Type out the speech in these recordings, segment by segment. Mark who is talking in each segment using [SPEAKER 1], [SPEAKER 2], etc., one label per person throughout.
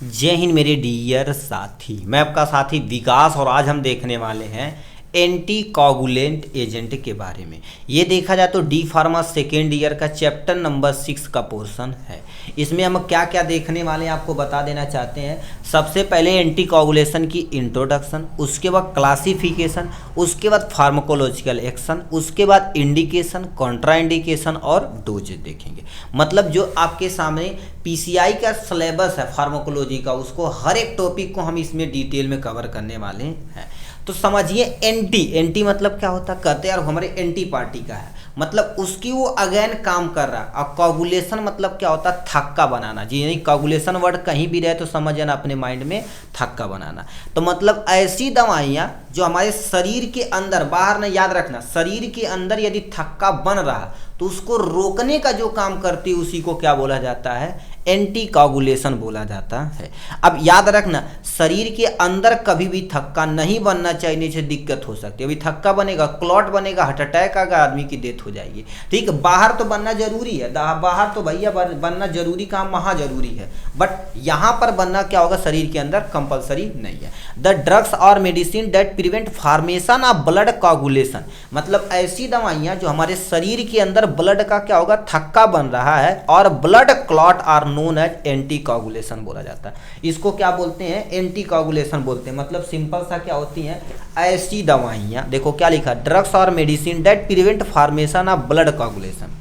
[SPEAKER 1] जय हिंद मेरे डियर साथी, मैं आपका साथी विकास और आज हम देखने वाले हैं एंटी कोगुलेंट एजेंट के बारे में। ये देखा जाए तो डी फार्मा सेकेंड ईयर का चैप्टर नंबर 6 का पोर्शन है। इसमें हम क्या क्या देखने वाले हैं आपको बता देना चाहते हैं। सबसे पहले एंटी कोगुलेशन की इंट्रोडक्शन, उसके बाद क्लासिफिकेशन, उसके बाद फार्माकोलॉजिकल एक्शन, उसके बाद इंडिकेशन, कॉन्ट्रा इंडिकेशन और डोजेज देखेंगे। मतलब जो आपके सामने पीसीआई का सिलेबस है फार्माकोलॉजी का, उसको हर एक टॉपिक को हम इसमें डिटेल में कवर करने वाले हैं। तो समझिए एंटी मतलब क्या होता है, कहते हैं यार हमारे एंटी पार्टी का है, मतलब उसकी वो अगेन काम कर रहा है। और कोगुलेशन मतलब क्या होता है, थक्का बनाना जी, यानी कोगुलेशन वर्ड कहीं भी रहे तो समझ जाना अपने माइंड में थक्का बनाना। तो मतलब ऐसी दवाइयाँ जो हमारे शरीर के अंदर, बाहर न, याद रखना, शरीर के अंदर यदि थक्का बन रहा तो उसको रोकने का जो काम करती है उसी को क्या बोला जाता है, एंटी कोगुलेशन बोला जाता है। अब याद रखना, शरीर के अंदर कभी भी थक्का नहीं बनना चाहिए, नहीं से दिक्कत हो सकती है। अभी थक्का बनेगा, क्लॉट बनेगा, हार्ट अटैक आएगा, आदमी की डेथ हो जाएगी। ठीक है, बाहर तो बनना जरूरी है, बाहर तो भैया बनना जरूरी, काम महा जरूरी है, बट यहाँ पर बनना क्या होगा, शरीर के अंदर कंपलसरी नहीं है। द ड्रग्स और medicine that prevent formation of blood coagulation, मतलब ऐसी दवाइयाँ जो हमारे शरीर के अंदर ब्लड का क्या होगा, थक्का बन रहा है, और blood clot are known as anticoagulation बोला जाता है। इसको क्या बोलते हैं, एंटी कोगुलेशन बोलते हैं। मतलब सिंपल सा क्या होती हैं ऐसी दवाइयाँ, देखो क्या लिखा, ड्रग्स और medicine that prevent formation of blood coagulation,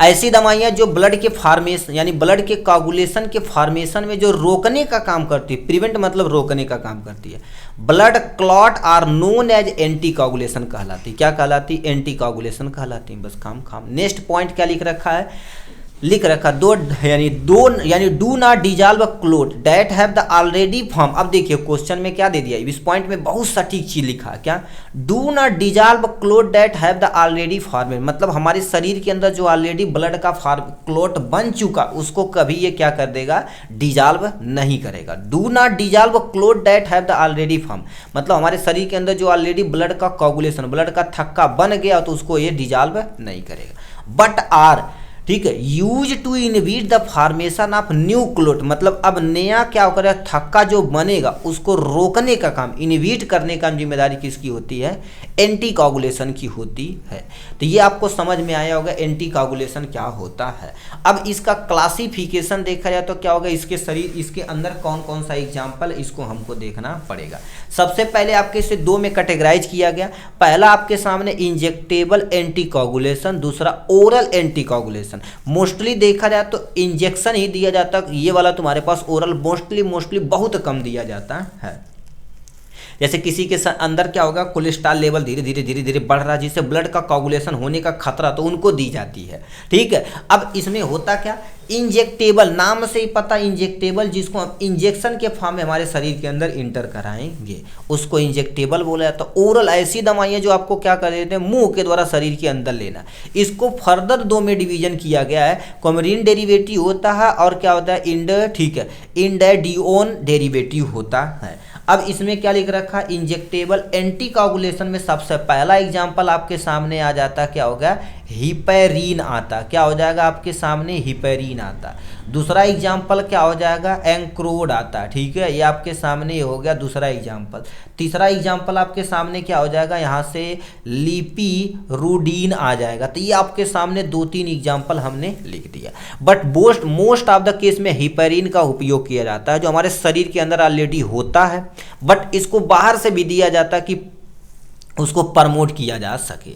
[SPEAKER 1] ऐसी दवाइयाँ जो ब्लड के फॉर्मेशन यानी ब्लड के कोगुलेशन के फॉर्मेशन में जो रोकने का काम करती है, प्रिवेंट मतलब रोकने का काम करती है। Blood clot are known as anticoagulation कहलाती, क्या कहलाती, एंटी कोगुलेशन कहलाती। बस काम। नेक्स्ट पॉइंट क्या लिख रखा दो यानी do not dissolve clot that have the already form. अब देखिए क्वेश्चन में क्या दे दिया, इस पॉइंट में बहुत सटीक चीज लिखा है, क्या, do not dissolve clot that have the already formed, मतलब हमारे शरीर के अंदर जो ऑलरेडी ब्लड का क्लोट बन चुका उसको कभी ये क्या कर देगा, डिजॉल्व नहीं करेगा। Do not dissolve clot that have the already form, मतलब हमारे शरीर के अंदर जो ऑलरेडी ब्लड का कोगुलेशन, ब्लड का थक्का बन गया तो उसको ये डिजॉल्व नहीं करेगा। बट आर, ठीक है, use to inhibit the formation of new clot, मतलब अब नया क्या करेगा, थक्का जो बनेगा उसको रोकने का काम, इनहिबिट करने का जिम्मेदारी किसकी होती है, एंटी कोगुलेशन की होती है। तो ये आपको समझ में आया होगा एंटी कोगुलेशन क्या होता है। अब इसका क्लासिफिकेशन देखा जाए तो क्या होगा, इसके अंदर कौन कौन सा एग्जाम्पल, इसको हमको देखना पड़ेगा। सबसे पहले आपके इसे दो में कैटेगराइज किया गया। पहला आपके सामने इंजेक्टेबल एंटी कोगुलेशन, दूसरा ओरल एंटी कोगुलेशन। मोस्टली देखा जाए तो इंजेक्शन ही दिया जाता है, ये वाला तुम्हारे पास ओरल मोस्टली बहुत कम दिया जाता है। जैसे किसी के अंदर क्या होगा, कोलेस्ट्रॉल लेवल धीरे धीरे बढ़ रहा है, जिससे ब्लड का कोगुलेशन होने का खतरा, तो उनको दी जाती है। ठीक है, अब इसमें होता क्या, इंजेक्टेबल, नाम से ही पता, इंजेक्टेबल जिसको हम इंजेक्शन के फॉर्म में हमारे शरीर के अंदर इंटर कराएंगे उसको इंजेक्टेबल बोला जाता है। तो ओरल ऐसी दवाइयाँ जो आपको क्या कर देते हैं, मुंह के द्वारा शरीर के अंदर लेना। इसको फर्दर दो में डिवीजन किया गया है, कोमरीन डेरिवेटिव होता है और क्या होता है, ठीक है, इंडैडिओन डेरिवेटिव होता है। अब इसमें क्या लिख रखा, इंजेक्टेबल एंटी कोगुलेशन में सबसे पहला एग्जांपल आपके सामने आ जाता, क्या होगा, हिपैरिन आता, क्या हो जाएगा आपके सामने, हिपैरिन आता। दूसरा एग्जांपल क्या हो जाएगा, एंक्रोड आता। ठीक है, ये आपके सामने हो गया दूसरा एग्जांपल। तीसरा एग्जांपल आपके सामने क्या हो जाएगा, यहाँ से लिपिरुडीन आ जाएगा। तो ये आपके सामने 2-3 एग्जांपल हमने लिख दिया। But most of the case में हिपैरिन का उपयोग किया जाता है जो हमारे शरीर के अंदर ऑलरेडी होता है, बट इसको बाहर से भी दिया जाता है कि उसको प्रमोट किया जा सके।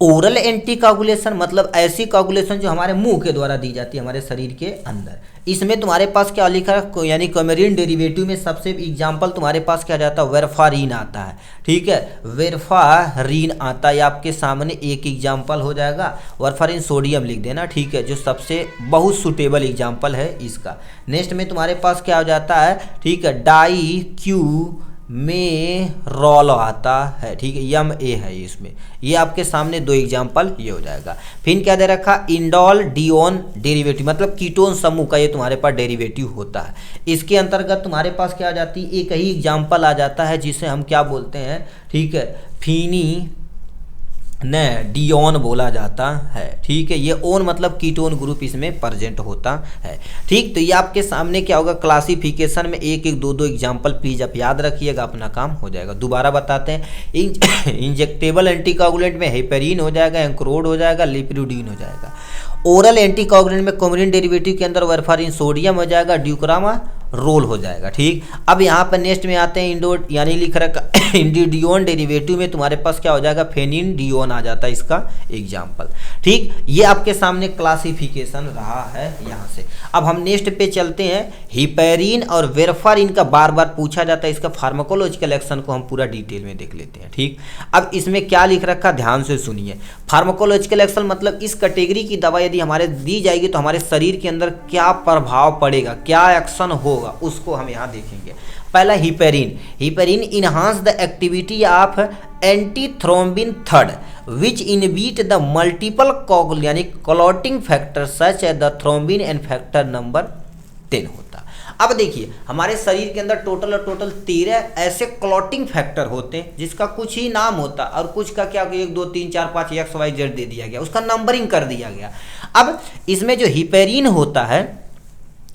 [SPEAKER 1] ओरल एंटी कोगुलेशन मतलब ऐसी कोगुलेशन जो हमारे मुंह के द्वारा दी जाती है हमारे शरीर के अंदर। इसमें तुम्हारे पास क्या लिखा है, यानी कोमरीन डेरिवेटिव में सबसे एग्जांपल तुम्हारे पास क्या जाता है, वेरफारिन आता है। ठीक है, वेरफारिन आता है, आपके सामने एक एग्जांपल हो जाएगा। वेरफारिन सोडियम लिख देना, ठीक है, जो सबसे बहुत सुटेबल एग्जांपल है इसका। नेक्स्ट में तुम्हारे पास क्या हो जाता है, ठीक है, डाईक्यू में रोल आता है। ठीक है, यम ए है इसमें, ये आपके सामने दो एग्जांपल ये हो जाएगा। फिर क्या दे रखा, इंडोल डिओन डेरिवेटिव, मतलब कीटोन समूह का ये तुम्हारे पास डेरिवेटिव होता है। इसके अंतर्गत तुम्हारे पास क्या आ जाती है, एक ही एग्जांपल आ जाता है जिसे हम क्या बोलते हैं, ठीक है, न डियोन बोला जाता है। ठीक है, ये ओन मतलब कीटोन ग्रुप इसमें प्रेजेंट होता है। ठीक, तो ये आपके सामने क्या होगा, क्लासिफिकेशन में एक एक दो दो एग्जाम्पल प्लीज आप याद रखिएगा, अपना काम हो जाएगा। दोबारा बताते हैं, इंजेक्टेबल एंटीकोगुलेंट में हेपेरिन हो जाएगा, एंक्रोड हो जाएगा, लिपिडीन हो जाएगा। ओरल एंटीकोगुलेंट में कोमरिन डेरिवेटिव के अंदर वारफारिन सोडियम हो जाएगा, ड्यूक्रामा रोल हो जाएगा। ठीक, अब यहाँ पर नेक्स्ट में आते हैं, इंडो यानी लिख रखा इंडिडियोन डेरिवेटिव में तुम्हारे पास क्या हो जाएगा, फेनिडियोन आ जाता है इसका एग्जाम्पल। ठीक, ये आपके सामने क्लासिफिकेशन रहा है यहाँ से। अब हम नेक्स्ट पे चलते हैं, हिपेरिन और वेरफारिन का बार बार पूछा जाता है, इसका फार्माकोलॉजिकल एक्शन को हम पूरा डिटेल में देख लेते हैं। ठीक, अब इसमें क्या लिख रखा, ध्यान से सुनिए। फार्माकोलॉजिकल एक्शन मतलब इस कैटेगरी की दवा यदि हमारे दी जाएगी तो हमारे शरीर के अंदर क्या प्रभाव पड़ेगा, क्या एक्शन होगा, उसको हम यहाँ देखेंगे। पहला heparin, heparin enhance the activity of antithrombin third which inhibit the multiple coagulation यानी clotting factor such as the thrombin and factor number 10 होता। अब देखिए हमारे शरीर के अंदर टोटल 13 ऐसे क्लॉटिंग फैक्टर होते हैं जिसका कुछ ही नाम होता और कुछ का क्या 1 2 3 4 5 XYZ दे दिया गया, उसका नंबरिंग कर दिया गया। अब इसमें जो हिपेरिन होता है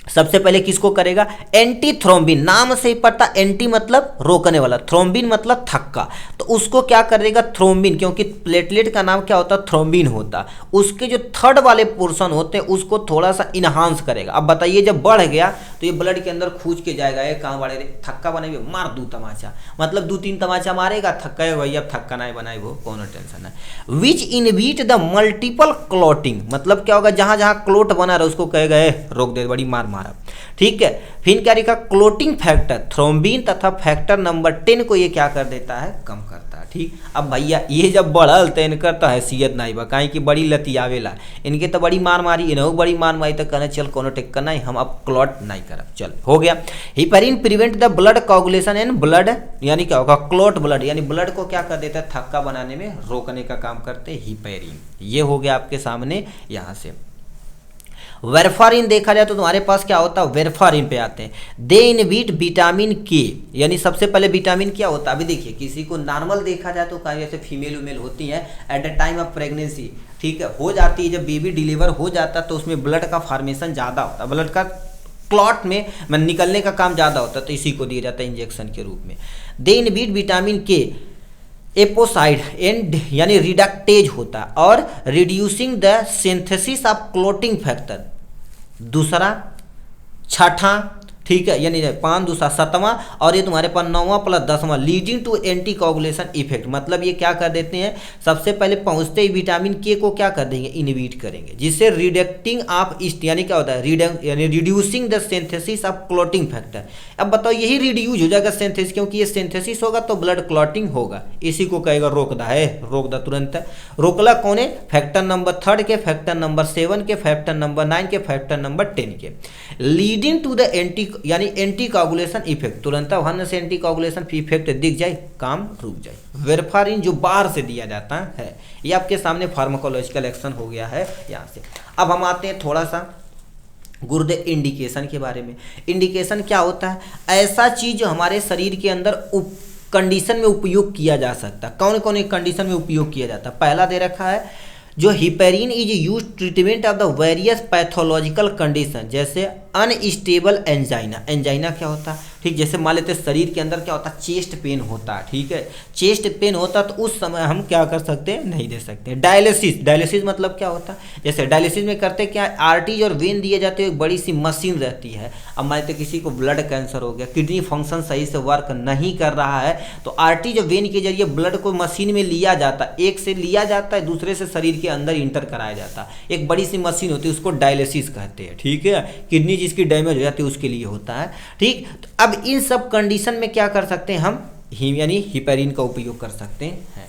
[SPEAKER 1] सबसे पहले किसको करेगा, एंटीथ्रोम्बिन, नाम से ही पता, एंटी मतलब रोकने वाला, थ्रोम्बिन मतलब थक्का, तो उसको क्या करेगा, थ्रोम्बिन, क्योंकि प्लेटलेट का नाम क्या होता, थ्रोम्बिन होता, उसके जो थर्ड वाले पोर्शन होते हैं उसको थोड़ा सा इनहांस करेगा। अब बताइए जब बढ़ गया तो ये ब्लड के अंदर खूंच के जाएगा, ये कहाँ बढ़े रे, थक्का बनाए मार दू तमाचा, मतलब 2-3 तमाचा मारेगा, थक्का है भैया, अब थक्का नहीं बनाए वो कोनो टेंशन है। विच इनहिबिट द मल्टीपल क्लॉटिंग, मतलब क्या होगा, जहां जहां क्लोट बना रहा उसको कहेगा रोक दे, बड़ी मार मारा। ठीक है, फिर क्या लिखा, क्लोटिंग फैक्टर थ्रोम्बिन तथा फैक्टर नंबर 10 को ये क्या कर देता है, कम करता है। ठीक, अब भैया ये जब बढ़ल तो इनकर तो हैसियत नहीं बा, काहे कि बड़ी लतियावेला, इनके तो बड़ी मार मारी, इन्हों बड़ी मार मारी, तो कहना चल कोनो टेक्का नहीं, हम अब क्लॉट नहीं करब, चल हो गया। Heparin prevent the blood coagulation and blood यानी क्या होगा, क्लॉट ब्लड यानी ब्लड को क्या कर देता है, थक्का बनाने में रोकने का काम करते हैं हिपेरिन। ये हो गया आपके सामने यहाँ से। वेरफारिन देखा जाए तो तुम्हारे पास क्या होता है, वेरफारिन पे आते हैं, दे इनहिबिट विटामिन के, यानी सबसे पहले विटामिन क्या होता है, अभी देखिए किसी को नॉर्मल देखा जाए तो कहीं जैसे फीमेल उमेल होती है at the time of pregnancy, ठीक है, हो जाती है, जब बेबी डिलीवर हो जाता है तो उसमें ब्लड का फॉर्मेशन ज़्यादा होता है, ब्लड का क्लॉट में निकलने का काम ज़्यादा होता है, तो इसी को दिया जाता है इंजेक्शन के रूप में। दे इनहिबिट विटामिन के एपोसाइड एंड यानी रिडक्टेज होता है और reducing the synthesis of clotting factor, दूसरा, छठा, ठीक है, यानी 5 दूसरा 7वां, और ये तुम्हारे पास 9वां प्लस 10वां, leading to anti coagulation effect, मतलब ये क्या कर देते हैं, सबसे पहले पहुंचते ही विटामिन के को क्या कर देंगे, इनहिबिट करेंगे, जिससे रिडक्टिंग ऑफ ईस्ट यानी क्या होता है, यानी reducing the synthesis of clotting factor. अब बताओ यही रिड्यूज हो जाएगा सिंथेसिस, क्योंकि ये सिंथेसिस होगा तो ब्लड क्लॉटिंग होगा, इसी को कहेगा रोक दा है, रोक दा तुरंत। रोकला कौन है, फैक्टर नंबर 3 के, फैक्टर नंबर 7 के, फैक्टर नंबर 9 के, फैक्टर नंबर 10 के, लीडिंग टू द एंटी यानी एंटी कोगुलेशन इफेक्ट, तुरंत वहां से एंटी कोगुलेशन इफेक्ट दिख जाए, काम रुक जाए। वेरफारिन जो बाहर से दिया जाता है, ये आपके सामने फार्माकोलॉजिकल एक्शन हो गया है यहाँ से। अब हम आते हैं थोड़ा सा गुर्दे इंडिकेशन के बारे में। इंडिकेशन क्या होता है, ऐसा चीज जो हमारे शरीर के अंदर कंडीशन में उपयोग किया जा सकता है। कौन कौन एक कंडीशन में उपयोग किया जाता है, पहला दे रखा है जो heparin is use treatment of the various pathological condition, जैसे अनस्टेबल एंजाइना। एंजाइना क्या होता है, ठीक, जैसे मान लेते शरीर के अंदर क्या होता है, चेस्ट पेन होता है, ठीक है, चेस्ट पेन होता है तो उस समय हम क्या कर सकते हैं, नहीं दे सकते। डायलिसिस, डायलिसिस मतलब क्या होता है, जैसे डायलिसिस में करते क्या, आर्टरीज और वेन दिए जाते हैं, एक बड़ी सी मशीन रहती है। अब मान लेते किसी को ब्लड कैंसर हो गया, किडनी फंक्शन सही से वर्क नहीं कर रहा है, तो आर्टरीज और वेन के जरिए ब्लड को मशीन में लिया जाता है, एक से लिया जाता है दूसरे से शरीर के अंदर इंटर कराया जाता है, एक बड़ी सी मशीन होती है, उसको डायलिसिस कहते हैं, ठीक है। किडनी जिसकी डैमेज हो जाती है उसके लिए होता है, ठीक। तो अब इन सब कंडीशन में क्या कर सकते हैं हम, यानी हिपेरिन का उपयोग कर सकते हैं,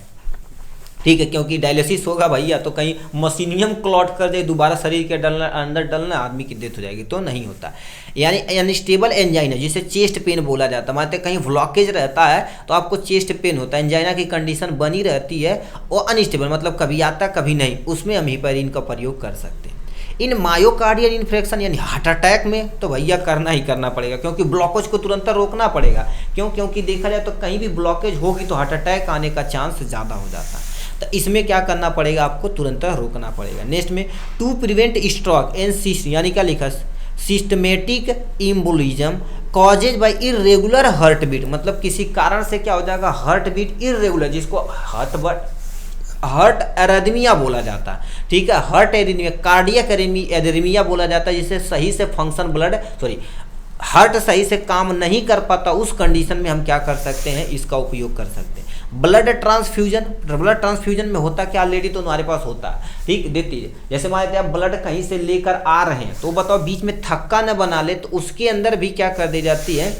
[SPEAKER 1] ठीक है, क्योंकि डायलिसिस होगा भैया तो कहीं मशीनियम क्लॉट कर दे, दोबारा शरीर के अंदर डलना, आदमी की डेथ हो जाएगी, तो नहीं होता। यानी अनस्टेबल एंजाइना, जिसे चेस्ट पेन बोला जाता है, मानते कहीं ब्लॉकेज रहता है तो आपको चेस्ट पेन होता है, एंजाइना की कंडीशन बनी रहती है, वो अनस्टेबल मतलब कभी आता कभी नहीं, उसमें हम हिपेरिन का प्रयोग कर सकते हैं। इन मायोकार्डियल इन्फेक्शन यानी हार्ट अटैक में तो भैया करना ही करना पड़ेगा, क्योंकि ब्लॉकेज को तुरंत रोकना पड़ेगा। क्योंकि देखा जाए तो कहीं भी ब्लॉकेज होगी तो हार्ट अटैक आने का चांस ज़्यादा हो जाता है। तो इसमें क्या करना पड़ेगा, आपको तुरंत रोकना पड़ेगा। नेक्स्ट में टू प्रिवेंट स्ट्रोक एंड यानी क्या लिखा, systematic embolism causes by irregular heart beat, मतलब किसी कारण से क्या हो जाएगा, हार्ट बीट इरेगुलर, जिसको हार्ट एरिथमिया बोला जाता है, ठीक है, हार्ट एरिथमिया, कार्डियक एरिथमिया बोला जाता है, जिससे सही से फंक्शन हार्ट सही से काम नहीं कर पाता, उस कंडीशन में हम क्या कर सकते हैं, इसका उपयोग कर सकते हैं। ब्लड ट्रांसफ्यूजन में होता क्या, ऑलरेडी तो हमारे पास होता है, ठीक, देती है। जैसे मान लेते हैं आप ब्लड कहीं से लेकर आ रहे हैं, तो बताओ बीच में थक्का न बना ले, तो उसके अंदर भी क्या कर दी जाती है,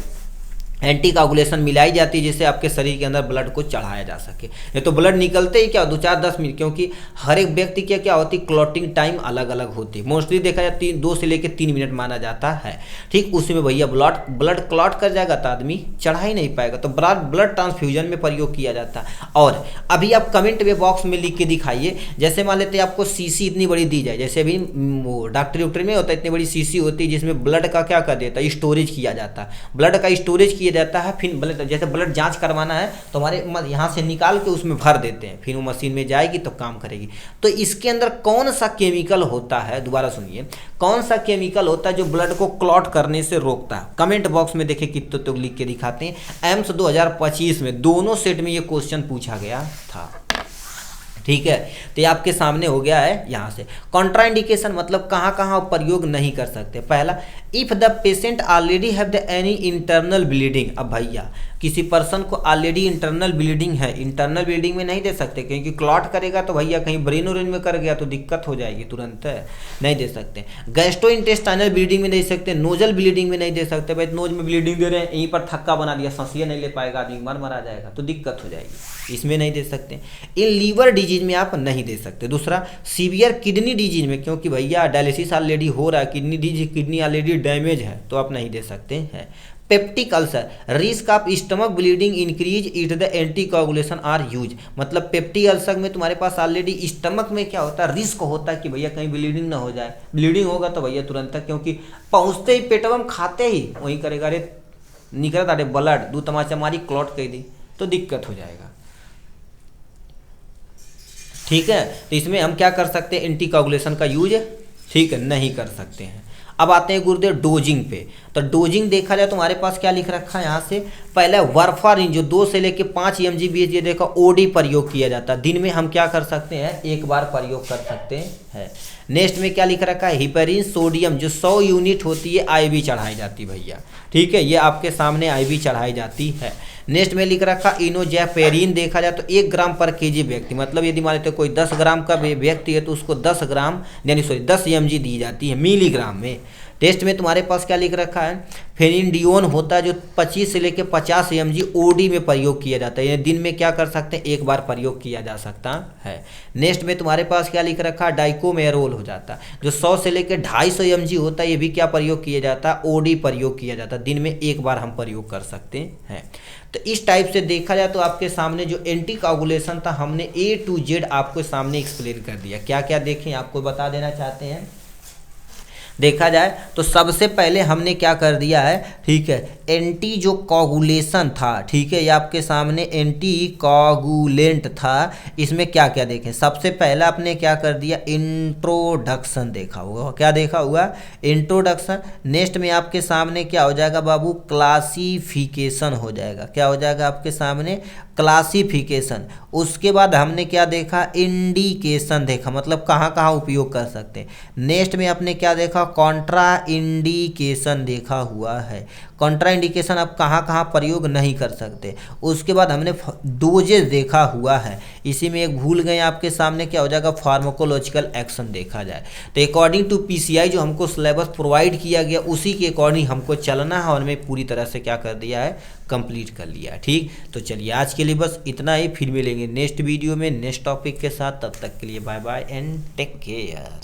[SPEAKER 1] एंटी कोगुलेशन मिलाई जाती है, जिससे आपके शरीर के अंदर ब्लड को चढ़ाया जा सके। ये तो ब्लड निकलते ही क्या 2-4-10 मिनट, क्योंकि हर एक व्यक्ति की क्या होती, क्लॉटिंग टाइम अलग अलग होती है। मोस्टली देखा जाए 2 से लेकर 3 मिनट माना जाता है, ठीक। उसमें भैया ब्लड क्लॉट कर जाएगा तो आदमी चढ़ा ही नहीं पाएगा, तो ब्लड ट्रांसफ्यूजन में प्रयोग किया जाता है। और अभी आप कमेंट में बॉक्स में लिख के दिखाइए, जैसे मान लेते हैं आपको सीसी इतनी बड़ी दी जाए, जैसे अभी डॉक्टरी में होता है, इतनी बड़ी सीसी होती है जिसमें ब्लड का क्या कर देता है, स्टोरेज किया जाता है, ब्लड का स्टोरेज किया जाता है। फिर जैसे ब्लड जांच करवाना है तो हमारे यहाँ से निकाल के उसमें भर देते हैं, फिर वो मशीन में जाएगी तो काम करेगी। तो इसके अंदर कौन सा केमिकल होता है, दोबारा सुनिए, कौन सा केमिकल होता है जो ब्लड को क्लॉट करने से रोकता है। कमेंट बॉक्स में देखिए कितने तो लिख के दिखाते हैं। एम्स 2025 में दोनों सेट में ये क्वेश्चन पूछा गया था, ठीक है। तो ये आपके सामने हो गया है। यहाँ से कॉन्ट्राइंडिकेशन मतलब कहाँ कहाँ प्रयोग नहीं कर सकते। पहला, if the patient already have the any internal bleeding. अब भैया किसी पर्सन को ऑलरेडी इंटरनल ब्लीडिंग है, इंटरनल ब्लीडिंग में नहीं दे सकते, क्योंकि क्लॉट करेगा तो भैया कहीं ब्रेन व्रेन में कर गया तो दिक्कत हो जाएगी, तुरंत नहीं दे सकते। गैस्ट्रो इंटेस्टाइनल ब्लीडिंग में दे सकते, नोजल ब्लीडिंग में नहीं दे सकते। भाई नोज में ब्लीडिंग दे रहे हैं, यहीं पर थक्का बना दिया, सांसिया नहीं ले पाएगा आदमी, मरा जाएगा, तो दिक्कत हो जाएगी, इसमें नहीं दे सकते। इन लीवर डिजीज में आप नहीं दे सकते। दूसरा, सीवियर किडनी डिजीज में, क्योंकि भैया डायलिसिस ऑलरेडी हो रहा है, किडनी ऑलरेडी डैमेज है, तो आप नहीं दे सकते हैं। Peptic ulcer, risk of stomach bleeding increase it the anticoagulation are use. मतलब पेप्टिक अल्सर में तुम्हारे पास ऑलरेडी स्टमक में क्या होता है, रिस्क होता है कि भैया कहीं ब्लीडिंग ना हो जाए। ब्लीडिंग होगा तो भैया तुरंत, क्योंकि पहुँचते ही पेटवा में खाते ही वही करेगा, अरे निकल अरे ब्लड, 2 तमाचा मारी, क्लॉट कर दी, तो दिक्कत हो जाएगा, ठीक है। तो इसमें हम क्या कर सकते हैं, एंटीकोगुलेशन का यूज, ठीक है, नहीं कर सकते हैं। अब आते हैं गुरुदेव डोजिंग पे। तो डोजिंग देखा जाए तो हमारे पास क्या लिख रखा है यहाँ से, पहले वारफारिन जो 2 से लेके 5 mg ये देखो ओडी प्रयोग किया जाता है। दिन में हम क्या कर सकते हैं, 1 बार प्रयोग कर सकते हैं। नेक्स्ट में क्या लिख रखा है, हिपेरिन सोडियम जो 100 यूनिट होती है IV चढ़ाई जाती है भैया, ठीक है, ये आपके सामने IV चढ़ाई जाती है। नेक्स्ट में लिख रखा इनोजेपेरिन, देखा जाए तो 1 ग्राम पर kg व्यक्ति, मतलब यदि मान लेते कोई 10 ग्राम का व्यक्ति है तो उसको 10 ग्राम यानी 10 mg दी जाती है मिलीग्राम में। टेस्ट में तुम्हारे पास क्या लिख रखा है, फेनिडियोन होता है जो 25 से लेकर 50 mg ओडी में प्रयोग किया जाता है, दिन में क्या कर सकते हैं, 1 बार प्रयोग किया जा सकता है। नेक्स्ट में तुम्हारे पास क्या लिख रखा है, डाइकोमेरोल हो जाता है जो 100 से लेकर 250 mg होता है, ये भी क्या प्रयोग किया जाता है, ओडी प्रयोग किया जाता है, दिन में 1 बार हम प्रयोग कर सकते हैं। तो इस टाइप से देखा जाए तो आपके सामने जो एंटीकोगुलेशन था हमने A to Z आपको सामने एक्सप्लेन कर दिया। क्या क्या देखें आपको बता देना चाहते हैं। देखा जाए तो सबसे पहले हमने क्या कर दिया है, ठीक है, एंटी जो कोगुलेशन था, ठीक है, ये आपके सामने एंटी कोगुलेंट था। इसमें क्या क्या देखें, सबसे पहला आपने क्या कर दिया, इंट्रोडक्शन देखा होगा, क्या देखा हुआ, इंट्रोडक्शन। नेक्स्ट में आपके सामने क्या हो जाएगा बाबू, क्लासिफिकेशन हो जाएगा, क्या हो जाएगा आपके सामने, क्लासिफिकेशन। उसके बाद हमने क्या देखा, इंडिकेशन देखा, मतलब कहाँ कहाँ उपयोग कर सकते हैं। नेक्स्ट में आपने क्या देखा, कॉन्ट्रा इंडिकेशन देखा हुआ है, कॉन्ट्रा इंडिकेशन आप कहाँ कहाँ प्रयोग नहीं कर सकते। उसके बाद हमने डोजेज देखा हुआ है, इसी में एक भूल गए आपके सामने, क्या हो जाएगा, फार्माकोलॉजिकल एक्शन देखा जाए तो अकॉर्डिंग टू PCI जो हमको सिलेबस प्रोवाइड किया गया उसी के अकॉर्डिंग हमको चलना है, और हमें पूरी तरह से क्या कर दिया है, कंप्लीट कर लिया है, ठीक। तो चलिए आज के लिए बस इतना ही, फिर मिलेंगे नेक्स्ट वीडियो में नेक्स्ट टॉपिक के साथ, तब तक के लिए bye bye and take care.